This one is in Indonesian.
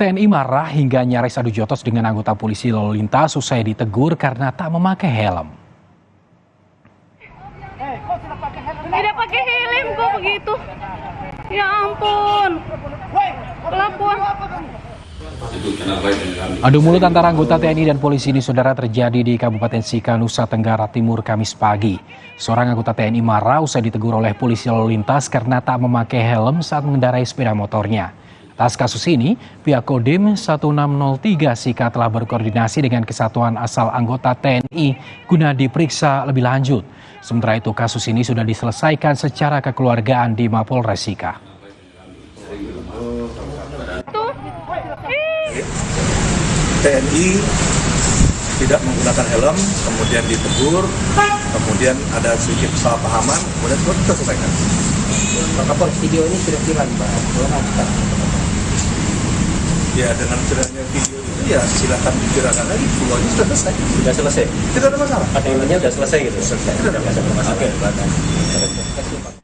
TNI marah hingga nyaris adu jotos dengan anggota polisi lalu lintas usai ditegur karena tak memakai helm. Tidak pakai helm kok begitu? Ya ampun. Pelapor. Adu mulut antara anggota TNI dan polisi ini saudara terjadi di Kabupaten Sika, Nusa Tenggara Timur Kamis pagi. Seorang anggota TNI marah usai ditegur oleh polisi lalu lintas karena tak memakai helm saat mengendarai sepeda motornya. Atas kasus ini, pihak Kodim 1603 Sika telah berkoordinasi dengan kesatuan asal anggota TNI guna diperiksa lebih lanjut. Sementara itu kasus ini sudah diselesaikan secara kekeluargaan di Mapolres Sika. TNI tidak menggunakan helm, kemudian ditegur, kemudian ada sedikit kesalahpahaman, kemudian kita selesaikan. Pak Kapol, video ini sudah viral, Pak. Ya, dengan viralnya video itu ya silakan diviralkan lagi. Semuanya sudah selesai. Sudah selesai? Tidak ada masalah. Ada sudah selesai gitu? Tidak ada masalah. Oke.